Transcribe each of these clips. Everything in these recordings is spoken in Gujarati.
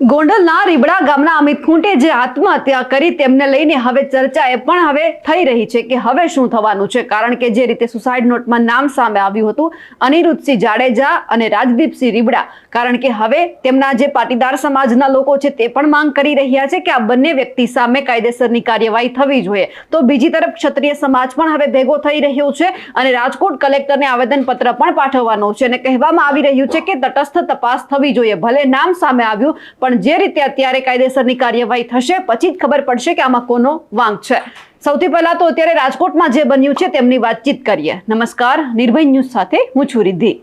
ગોંડલના રીબડા ગામના અમિત ખૂંટે જે આત્મહત્યા કરી તેમને લઈને હવે ચર્ચા એ પણ હવે થઈ રહી છે કે હવે શું થવાનું છે, કારણ કે જે રીતે સુસાઇડ નોટમાં નામ સામે આવ્યું હતું અનિરુદ્ધસિંહ જાડેજા અને રાજદીપસિંહ રીબડા, કારણ કે હવે તેમના જે પાટીદાર સમાજના લોકો છે તે પણ માંગ કરી રહ્યા છે કે આ બંને વ્યક્તિ સામે કાયદેસરની કાર્યવાહી થવી જોઈએ। તો બીજી તરફ ક્ષત્રિય સમાજ પણ હવે ભેગો થઈ રહ્યો છે અને રાજકોટ કલેક્ટરને આવેદનપત્ર પણ પાઠવવાનું છે અને કહેવામાં આવી રહ્યું છે કે તટસ્થ તપાસ થવી જોઈએ। ભલે નામ સામે આવ્યું પણ જે રીતે અત્યારે કાયદેસરની કાર્યવાહી થશે પછી જ ખબર પડશે કે આમાં કોનો વાંક છે। સૌથી પહેલા તો અત્યારે રાજકોટમાં જે બન્યું છે તેમની વાતચીત કરીએ। નમસ્કાર, નિર્ભય ન્યૂઝ સાથે હું છું રિદ્ધિ।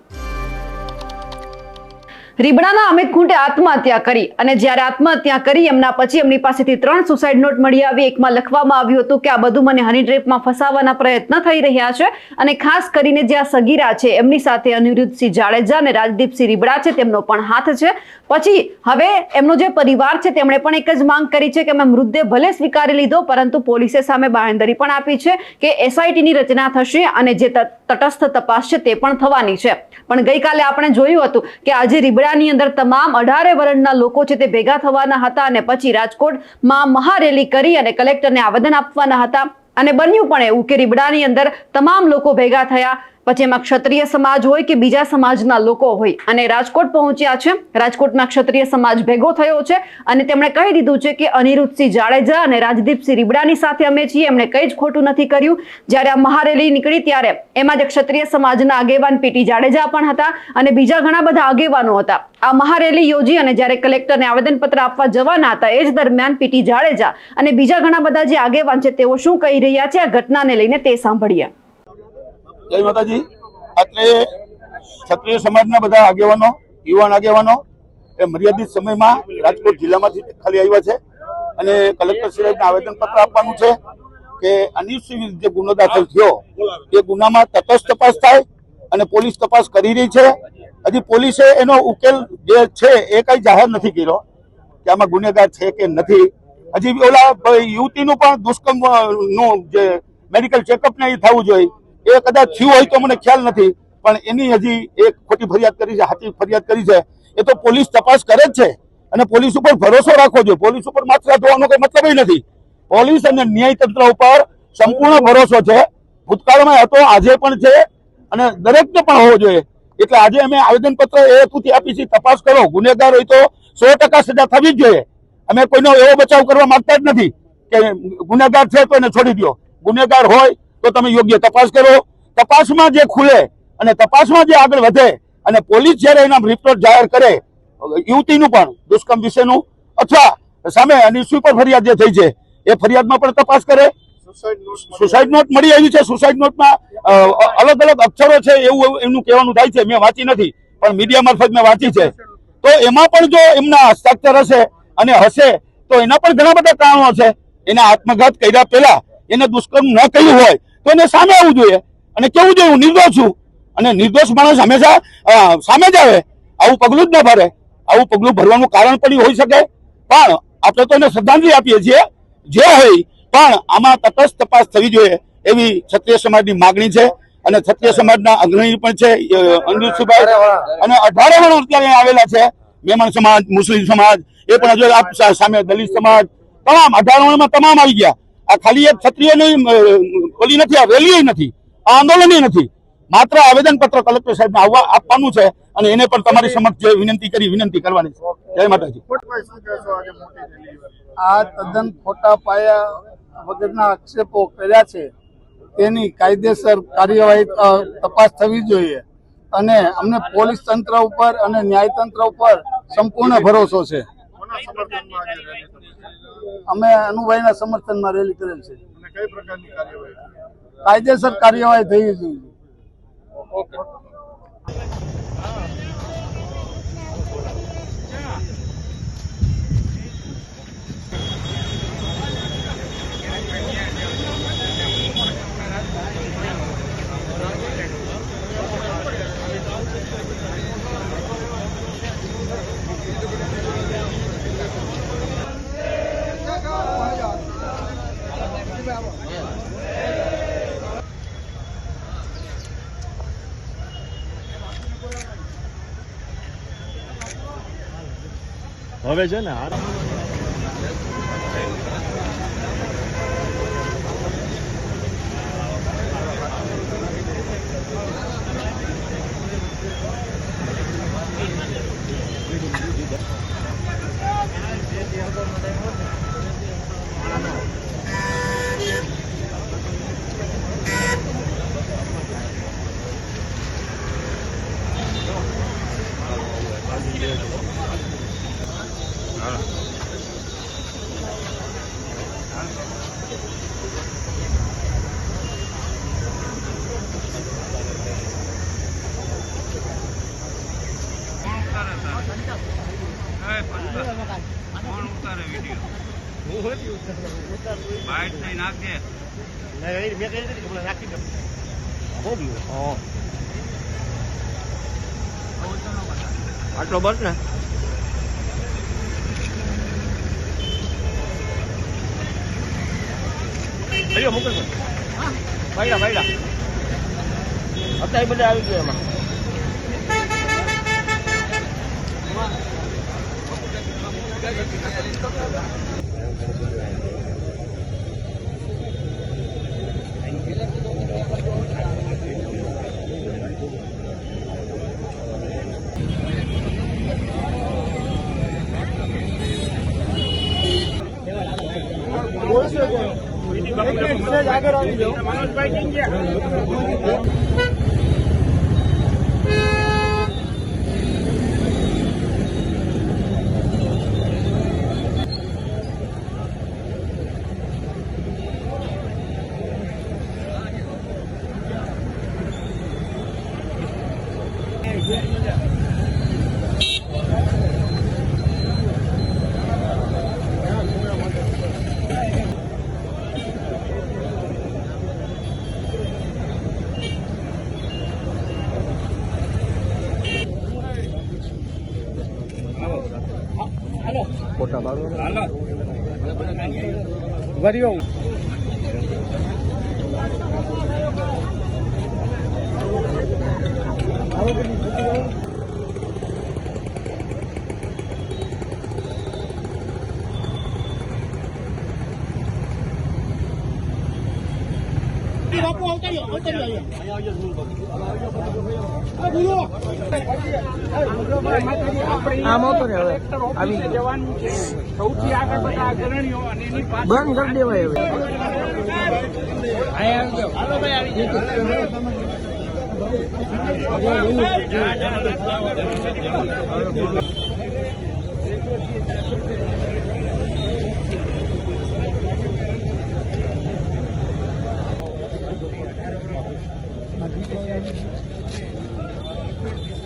રીબડાના અમિત ખૂંટે આત્મહત્યા કરી અને જ્યારે આત્મહત્યા કરી એમના પછી એમની પાસેથી 3 સુસાઇડ નોટ મળી આવી। એકમાં લખવામાં આવ્યું હતું કે આ બધું મને હની ટ્રેપમાં ફસાવવાના પ્રયત્ન થઈ રહ્યા છે અને ખાસ કરીને જે આ સગીરા છે એમની સાથે અનિરુદ્ધસિંહ જાડેજા અને રાજદીપસિંહ રીબડા છે તેમનો પણ હાથ છે। પછી હવે એમનો જે પરિવાર છે તેમણે પણ એક જ માંગ કરી છે કે અમે મૃતદેહ ભલે સ્વીકારી લીધો પરંતુ પોલીસે સામે બાંહેધરી પણ આપી છે કે એસઆઈટીની રચના થશે અને જે તટસ્થ તપાસ છે તે પણ થવાની છે। પણ ગઈકાલે આપણે જોયું હતું કે આજે રીબડાની અંદર તમામ 18 વર્ષના લોકો છે તે ભેગા થવાના હતા અને પછી રાજકોટમાં મહારેલી કરી અને કલેક્ટરને આવેદન આપવાના હતા અને બન્યું પણ એવું કે રીબડાની અંદર તમામ લોકો ભેગા થયા। પછી એમાં ક્ષત્રિય સમાજ હોય કે બીજા સમાજના લોકો હોય અને રાજકોટ પહોંચ્યા છે। રાજકોટમાં ક્ષત્રિય સમાજ ભેગો થયો છે અને તેમણે કહી દીધું છે કે અનિરુદ્ધસિંહ જાડેજા અને રાજદીપસિંહ રીબડાની સાથે અમે છીએ, એમણે કંઈ જ ખોટું નથી કર્યું। જ્યારે આ મહારેલી નીકળી ત્યારે એમાં જે ક્ષત્રિય સમાજના આગેવાન પીટી જાડેજા પણ હતા અને બીજા ઘણા બધા આગેવાનો હતા। આ મહારેલી યોજી અને જ્યારે કલેક્ટરને આવેદનપત્ર આપવા જવાના હતા એ જ દરમિયાન પીટી જાડેજા અને બીજા ઘણા બધા જે આગેવાન છે તેઓ શું કહી રહ્યા છે આ ઘટનાને લઈને તે સાંભળીએ। જય માતાજી। અત્રે ક્ષત્રિય સમાજના બધા આગેવાનો, યુવાન આગેવાનો એ મર્યાદિત સમયમાં રાજકોટ જિલ્લામાંથી ખાલી આવ્યા છે અને કલેક્ટર સાહેબને આવેદનપત્ર આપવાનું છે કે અનિરુદ્ધસિંહ વિરુદ્ધ જે ગુનો દાખલ થયો એ ગુનામાં તટસ્થ તપાસ થાય અને પોલીસ તપાસ કરી રહી છે। હજી પોલીસે એનો ઉકેલ જે છે એ કઈ જાહેર નથી કર્યો કે આમાં ગુનેગાર છે કે નથી। હજી ઓલા યુવતીનું પણ દુષ્કર્મ નું જે મેડિકલ ચેકઅપ ને એ થવું જોઈએ એ કદાચ થયું હોય તો મને ખ્યાલ નથી, પણ એની હજી એક ખોટી ફરિયાદ કરી છે, સાચી ફરિયાદ કરી છે। એ તો પોલીસ તપાસ કરે જ છે અને પોલીસ ઉપર ભરોસો રાખવો જોઈએ। પોલીસ ઉપર માત્ર ધોવાનો કઈ મતલબ નથી। પોલીસ અને ન્યાયતંત્ર ઉપર સંપૂર્ણ ભરોસો છે, ભૂતકાળમાં હતો, આજે પણ છે અને દરેકને પણ હોવો જોઈએ। એટલે આજે અમે આવેદનપત્ર એ હેતુથી આપી છે, તપાસ કરો, ગુનેગાર હોય તો 100% સજા થવી જ જોઈએ। અમે કોઈનો એવો બચાવ કરવા માંગતા જ નથી કે ગુનેગાર છે તો એને છોડી દો। ગુનેગાર હોય તો તમે યોગ્ય તપાસ કરો, તપાસમાં જે ખુલે અને તપાસમાં જે આગળ વધે અને પોલીસ જયારે એના રિપોર્ટ જાહેર કરે યુવતીનું પણ દુષ્કર્મ વિશેનું અથવા સામે અનિરુદ્ધસિંહ પર ફરિયાદ જે થઈ છે એ ફરિયાદમાં પણ તપાસ કરે। સુસાઇડ નોટ મળી આવી છે, સુસાઇડ નોટમાં અલગ અલગ અક્ષરો છે એવું એમનું કહેવાનું થાય છે। મેં વાંચી નથી પણ મીડિયા મારફત મેં વાંચી છે। તો એમાં પણ જો એમના હસ્તાક્ષર હશે અને હશે તો એના પણ ઘણા બધા કારણો છે। એના આત્મઘાત કર્યા પહેલા એને દુષ્કર્મ ન કર્યું હોય તો એને સામે આવવું જોઈએ અને કેવું જોઈએ હું નિર્દોષ છું અને નિર્દોષ માણસ હંમેશા સામે જ આવે, આવું પગલું જ ન ભરે। આવું પગલું ભરવાનું કારણ પણ હોઈ શકે, પણ આપણે તો એને શ્રદ્ધાંજલિ આપીએ છીએ જે હોય, પણ આમાં તટસ્થ તપાસ થવી જોઈએ એવી ક્ષત્રિય સમાજની માગણી છે અને ક્ષત્રિય સમાજના અગ્રણી પણ છે અનિરુદ્ધસિંહભાઈ અને 18 વર્ષ અત્યારે આવેલા છે। મેમણ સમાજ, મુસ્લિમ સમાજ, એ પણ હજુ સામે દલિત સમાજ, તમામ 18 વર્ષમાં તમામ આવી ગયા। આ ખાલી એક ક્ષત્રિયની ઓલી નથી, આ રેલી નથી, આ આંદોલન નથી, માત્ર આવેદનપત્ર કલેક્ટર સાહેબને આપવાનું છે અને એને પણ તમારી સમક્ષ વિનંતી કરવાની છે। જય માતાજી। આ તદ્દન ખોટા પાયા વગરના આક્ષેપો કર્યા છે તેની કાયદેસર કાર્યવાહી તપાસ થવી જોઈએ અને અમને પોલીસ તંત્ર ઉપર અને ન્યાયતંત્ર ઉપર સંપૂર્ણ ભરોસો છે। અમે અનુભાઈના સમર્થનમાં રેલી કરેલ છે। કાયદેસર કાર્યવાહી થવી જોઈએ। હવે છે ને આટલો બસ ને મોકલ ભાઈડા અત્યારે બધા આવી ગયા એમાં આગળ આવી જાઓ મનોજભાઈ ફોટા પાડો વરિયો સૌથી આગળ બધા અગ્રણીઓ અને એની બંધ કરી દેવાય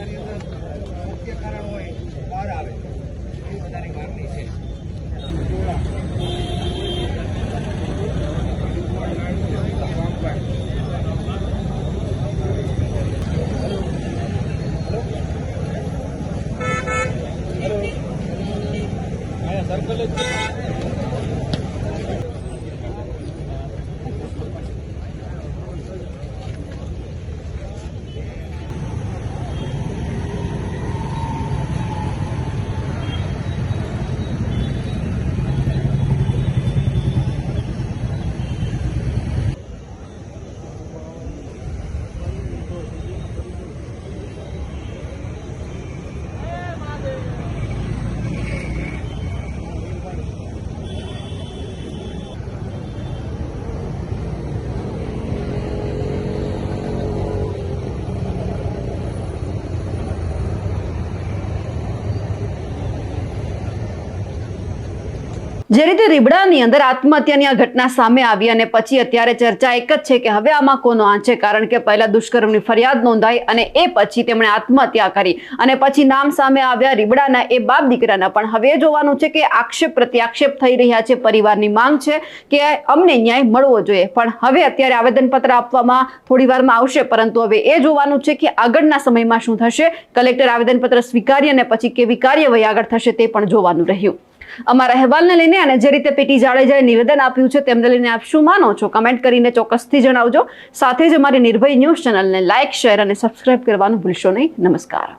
મુખ્ય કારણ હોય બહાર આવે એ વધારે માગણી છે સર્કલ જે રીતે રીબડાની અંદર આત્મહત્યાની આ ઘટના સામે આવી અને પછી અત્યારે ચર્ચા એક જ છે કે હવે આમાં કોનો આંચ છે, કારણ કે પહેલા દુષ્કર્મની ફરિયાદ નોંધાઈ અને એ પછી તેમણે આત્મહત્યા કરી અને પછી નામ સામે આવ્યા રીબડાના એ બાપ દીકરાના. પણ હવે જોવાનું છે કે આક્ષેપ પ્રત્યાક્ષેપ થઈ રહ્યા છે. પરિવારની માંગ છે કે અમને ન્યાય મળવો જોઈએ, પણ હવે અત્યારે આવેદનપત્ર આપવામાં થોડી વારમાં આવશે, પરંતુ હવે એ જોવાનું છે કે આગળના સમયમાં શું થશે. કલેક્ટર આવેદનપત્ર સ્વીકારી અને પછી કેવી કાર્યવાહી આગળ થશે તે પણ જોવાનું રહ્યું. અમારા અહેવાલને લઈને અને જે રીતે પીટી જાડેજાએ નિવેદન આપ્યું છે તેમને લઈને આપ શું માનો છો, કમેન્ટ કરીને ચોક્કસથી જણાવજો. સાથે જ અમારી નિર્ભય ન્યૂઝ ચેનલને લાઇક, શેર અને સબસ્ક્રાઇબ કરવાનું ભૂલશો નહીં. નમસ્કાર.